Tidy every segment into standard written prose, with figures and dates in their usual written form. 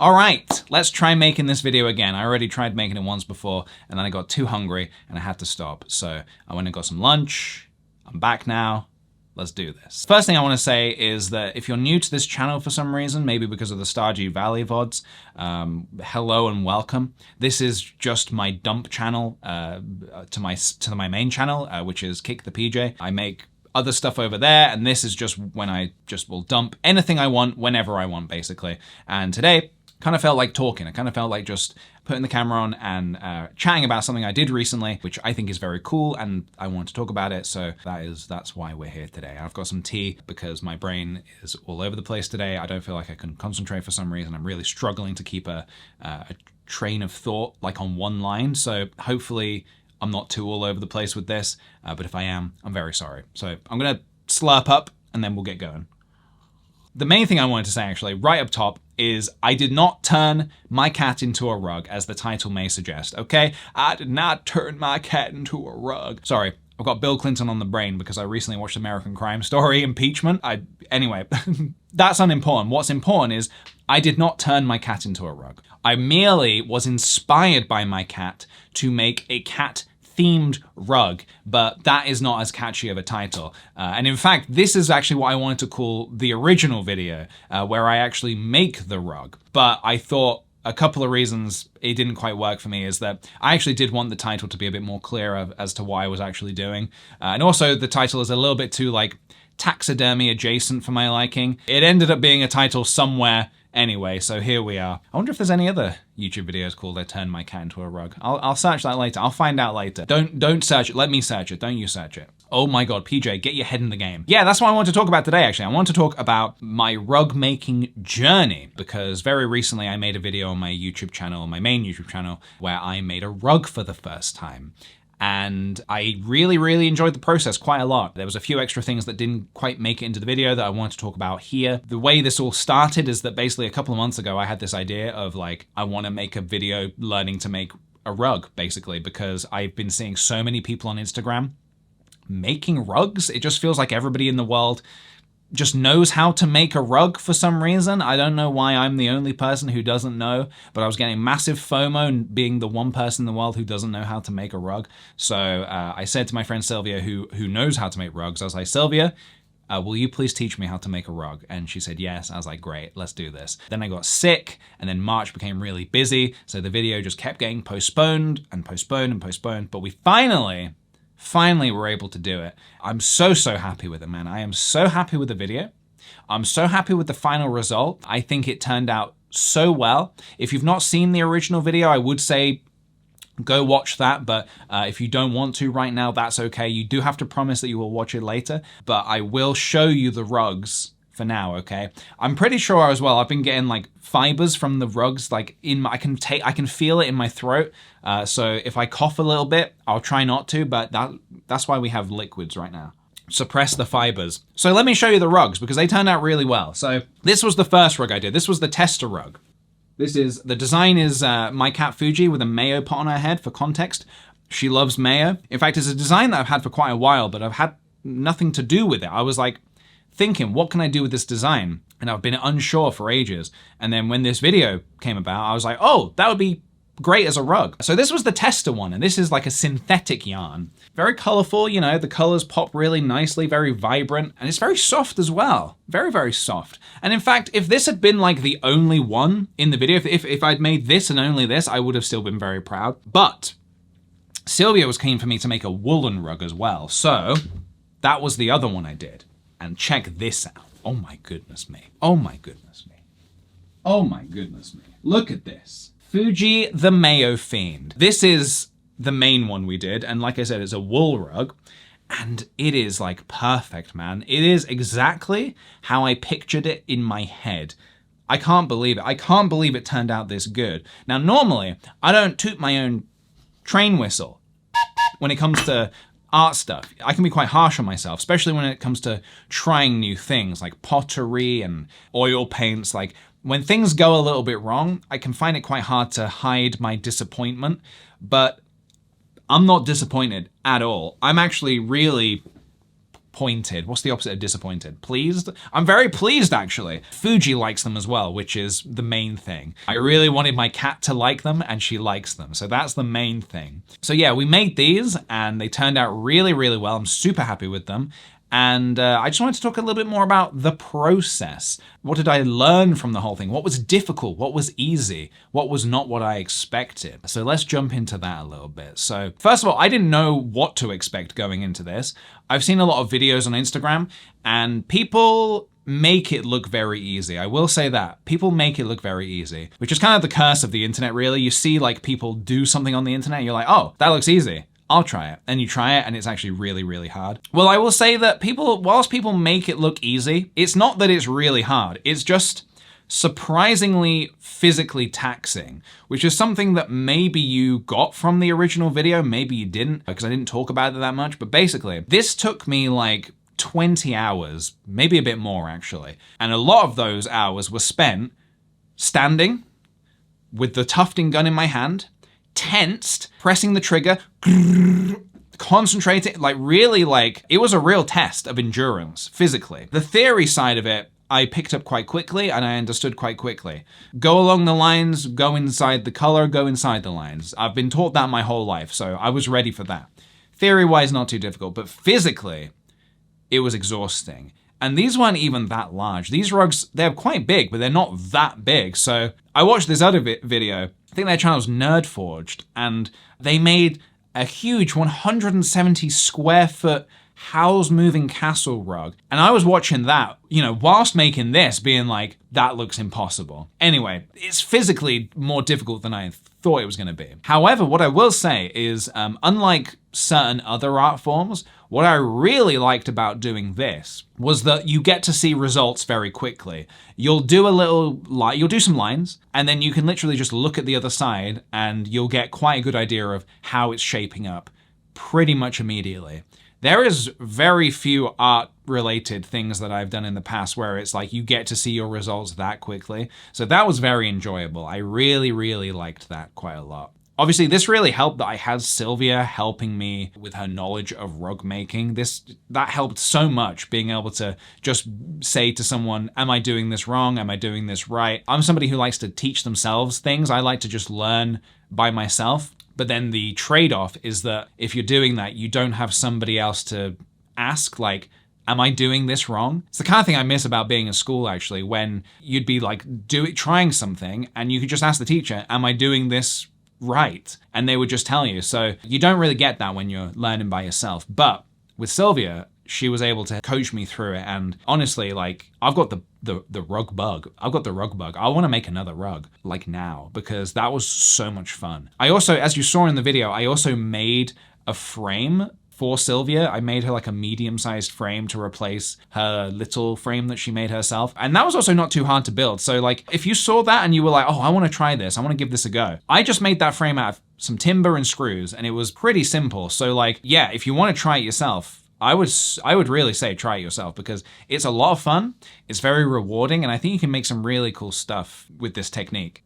All right, let's try making this video again. I already tried making it once before, and then I got too hungry and I had to stop. So I went and got some lunch. I'm back now. Let's do this. First thing I want to say is that if you're new to this channel for some reason, maybe because of the Stardew Valley VODs, hello and welcome. This is just my dump channel to my main channel, which is Kick the PJ. I make other stuff over there, and this is just when I just will dump anything I want whenever I want, basically. And today, kind of felt like talking. I kind of felt like just putting the camera on and chatting about something I did recently, which I think is very cool, and I want to talk about it. So that's why we're here today. I've got some tea because my brain is all over the place today. I don't feel like I can concentrate for some reason. I'm really struggling to keep a train of thought like on one line. So hopefully I'm not too all over the place with this, but if I am, I'm very sorry. So I'm gonna slurp up and then we'll get going. The main thing I wanted to say actually, right up top, is I did not turn my cat into a rug, as the title may suggest, okay? I did not turn my cat into a rug. Sorry, I've got Bill Clinton on the brain because I recently watched American Crime Story impeachment. Anyway, that's unimportant. What's important is I did not turn my cat into a rug. I merely was inspired by my cat to make a cat themed rug, but that is not as catchy of a title. And in fact, this is actually what I wanted to call the original video, where I actually make the rug. But I thought a couple of reasons it didn't quite work for me is that I actually did want the title to be a bit more clear as to what I was actually doing. And also the title is a little bit too like taxidermy adjacent for my liking. It ended up being a title somewhere anyway, so here we are. I wonder if there's any other YouTube videos called I Turned My Cat Into a Rug. I'll search that later. I'll find out later. Don't search it. Let me search it. Don't you search it. Oh my god, PJ, get your head in the game. Yeah, that's what I want to talk about today, actually. I want to talk about my rug making journey, because very recently I made a video on my YouTube channel, my main YouTube channel, where I made a rug for the first time. And I really, really enjoyed the process quite a lot. There was a few extra things that didn't quite make it into the video that I want to talk about here. The way this all started is that basically a couple of months ago, I had this idea of like, I want to make a video learning to make a rug, basically, because I've been seeing so many people on Instagram making rugs. It just feels like everybody in the world just knows how to make a rug for some reason. I don't know why I'm the only person who doesn't know, but I was getting massive FOMO being the one person in the world who doesn't know how to make a rug. So I said to my friend Sylvia, who knows how to make rugs, I was like, Sylvia, will you please teach me how to make a rug? And she said yes. I was like, great, let's do this. Then I got sick, and then March became really busy, so the video just kept getting postponed and postponed and postponed, but we finally were able to do it. I'm so happy with it, man. I am so happy with the video. I'm so happy with the final result. I think it turned out so well. If you've not seen the original video, I would say go watch that, but if you don't want to right now, that's okay. You do have to promise that you will watch it later, but I will show you the rugs for now, okay? I'm pretty sure as well, I've been getting like fibers from the rugs, like I can feel it in my throat. So if I cough a little bit, I'll try not to, but that's why we have liquids right now. Suppress the fibers. So let me show you the rugs because they turned out really well. So this was the first rug I did. This was the tester rug. The design is my cat Fuji with a mayo pot on her head for context. She loves mayo. In fact, it's a design that I've had for quite a while, but I've had nothing to do with it. I was like, thinking, what can I do with this design? And I've been unsure for ages. And then when this video came about, I was like, oh, that would be great as a rug. So this was the tester one, and this is like a synthetic yarn. Very colorful, you know, the colors pop really nicely, very vibrant, and it's very soft as well. Very, very soft. And in fact, if this had been like the only one in the video, if I'd made this and only this, I would have still been very proud. But Sylvia was keen for me to make a woolen rug as well. So that was the other one I did. And check this out. Oh my goodness me. Oh my goodness me. Oh my goodness me. Look at this. Fuji the Mayo Fiend. This is the main one we did. And like I said, it's a wool rug. And it is like perfect, man. It is exactly how I pictured it in my head. I can't believe it. I can't believe it turned out this good. Now, normally, I don't toot my own train whistle when it comes to art stuff. I can be quite harsh on myself, especially when it comes to trying new things like pottery and oil paints. Like when things go a little bit wrong, I can find it quite hard to hide my disappointment, but I'm not disappointed at all. I'm actually really disappointed. What's the opposite of disappointed? Pleased? I'm very pleased, actually. Fuji likes them as well, which is the main thing. I really wanted my cat to like them, and she likes them, so that's the main thing. So yeah, we made these, and they turned out really, really well. I'm super happy with them. And I just wanted to talk a little bit more about the process. What did I learn from the whole thing? What was difficult? What was easy? What was not what I expected? So let's jump into that a little bit. So first of all, I didn't know what to expect going into this. I've seen a lot of videos on Instagram, and people make it look very easy. I will say that. People make it look very easy, which is kind of the curse of the internet, really. You see like people do something on the internet, and you're like, oh, that looks easy. I'll try it. And you try it and it's actually really, really hard. Well, I will say that whilst people make it look easy, it's not that it's really hard. It's just surprisingly physically taxing, which is something that maybe you got from the original video, maybe you didn't, because I didn't talk about it that much. But basically, this took me like 20 hours, maybe a bit more actually. And a lot of those hours were spent standing with the tufting gun in my hand, tensed, pressing the trigger, concentrating, like really like, it was a real test of endurance physically. The theory side of it, I picked up quite quickly and I understood quite quickly. Go along the lines, go inside the color, go inside the lines. I've been taught that my whole life, so I was ready for that. Theory-wise, not too difficult, but physically, it was exhausting. And these weren't even that large. These rugs, they're quite big, but they're not that big. So I watched this other video. I think their channel's Nerdforged, and they made a huge 170 square foot Howl's Moving Castle rug. And I was watching that, you know, whilst making this, being like, that looks impossible. Anyway, it's physically more difficult than I thought it was gonna be. However, what I will say is, unlike certain other art forms, what I really liked about doing this was that you get to see results very quickly. You'll do you'll do some lines, and then you can literally just look at the other side and you'll get quite a good idea of how it's shaping up pretty much immediately. There is very few art-related things that I've done in the past where it's like you get to see your results that quickly. So that was very enjoyable. I really, really liked that quite a lot. Obviously, this really helped that I had Sylvia helping me with her knowledge of rug making. That helped so much, being able to just say to someone, am I doing this wrong? Am I doing this right? I'm somebody who likes to teach themselves things. I like to just learn by myself. But then the trade-off is that if you're doing that, you don't have somebody else to ask, like, am I doing this wrong? It's the kind of thing I miss about being in school, actually, when you'd be like trying something and you could just ask the teacher, am I doing this right? And they would just tell you. So you don't really get that when you're learning by yourself. But with Sylvia, she was able to coach me through it. And honestly, like, I've got the rug bug. I've got the rug bug. I want to make another rug, like now, because that was so much fun. I also, as you saw in the video, I also made a frame for Sylvia. I made her like a medium-sized frame to replace her little frame that she made herself. And that was also not too hard to build. So like, if you saw that and you were like, oh, I want to try this, I want to give this a go. I just made that frame out of some timber and screws, and it was pretty simple. So like, yeah, if you want to try it yourself, I would really say try it yourself, because it's a lot of fun, it's very rewarding, and I think you can make some really cool stuff with this technique.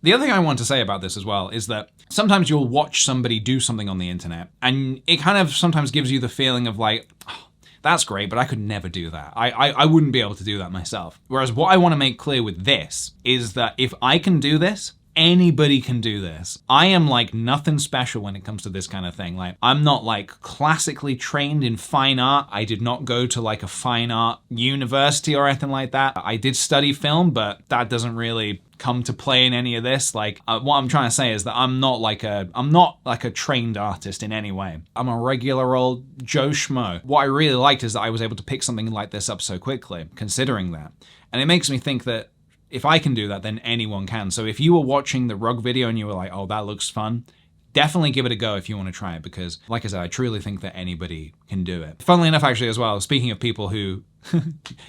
The other thing I want to say about this as well is that sometimes you'll watch somebody do something on the internet, and it kind of sometimes gives you the feeling of like, oh, that's great, but I could never do that. I wouldn't be able to do that myself. Whereas what I want to make clear with this is that if I can do this, anybody can do this. I am like nothing special when it comes to this kind of thing. Like, I'm not like classically trained in fine art. I did not go to like a fine art university or anything like that. I did study film, but that doesn't really come to play in any of this. Like, what I'm trying to say is that I'm not like a trained artist in any way. I'm a regular old Joe Schmo. What I really liked is that I was able to pick something like this up so quickly, considering that. And it makes me think that if I can do that, then anyone can. So if you were watching the rug video and you were like, oh, that looks fun, definitely give it a go if you want to try it, because like I said, I truly think that anybody can do it. Funnily enough, actually, as well, speaking of people who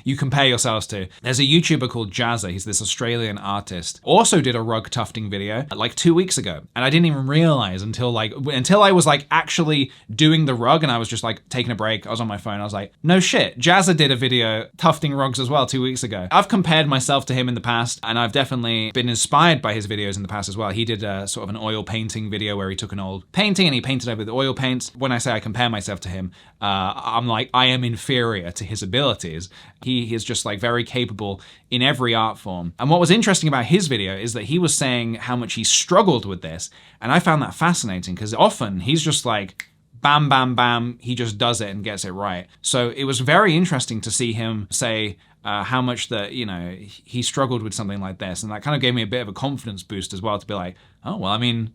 you compare yourselves to. There's a YouTuber called Jazza. He's this Australian artist. Also did a rug tufting video like 2 weeks ago. And I didn't even realize until I was like actually doing the rug and I was just like taking a break. I was on my phone. I was like, no shit. Jazza did a video tufting rugs as well 2 weeks ago. I've compared myself to him in the past and I've definitely been inspired by his videos in the past as well. He did a sort of an oil painting video where he took an old painting and he painted over the oil paints. When I say I compare myself to him, I'm like, I am inferior to his abilities. He is just like very capable in every art form. And what was interesting about his video is that he was saying how much he struggled with this. And I found that fascinating because often he's just like, bam, bam, bam, he just does it and gets it right. So it was very interesting to see him say how much that, you know, he struggled with something like this. And that kind of gave me a bit of a confidence boost as well to be like, oh, well, I mean,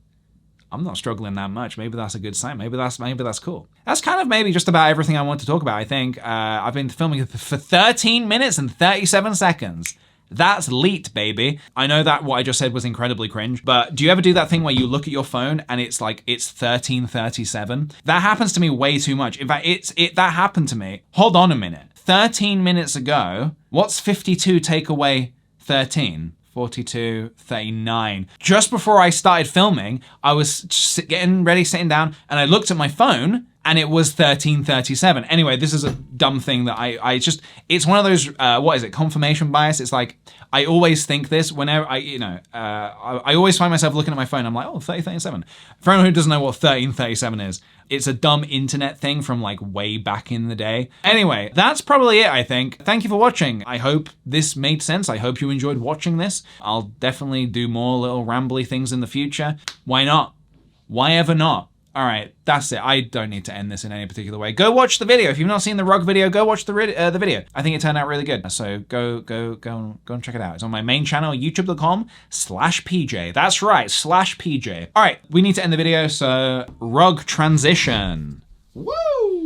I'm not struggling that much. Maybe that's a good sign. Maybe that's cool. That's kind of maybe just about everything I want to talk about. I think I've been filming for 13 minutes and 37 seconds. That's leet, baby. I know that what I just said was incredibly cringe, but do you ever do that thing where you look at your phone and it's like, it's 13:37? That happens to me way too much. In fact, that happened to me. Hold on a minute. 13 minutes ago, what's 52 take away 13? 42, 39. Just before I started filming, I was getting ready, sitting down, and I looked at my phone, and it was 13:37. Anyway, this is a dumb thing that I just, it's one of those, what is it, confirmation bias? It's like, I always think this whenever I always find myself looking at my phone, I'm like, oh, 13:37. For anyone who doesn't know what 13:37 is, it's a dumb internet thing from like way back in the day. Anyway, that's probably it, I think. Thank you for watching. I hope this made sense. I hope you enjoyed watching this. I'll definitely do more little rambly things in the future. Why not? Why ever not? All right, that's it. I don't need to end this in any particular way. Go watch the video. If you've not seen the rug video, go watch the video. I think it turned out really good. So go and check it out. It's on my main channel, youtube.com/PJ. That's right, /PJ. All right, we need to end the video, so rug transition. Woo!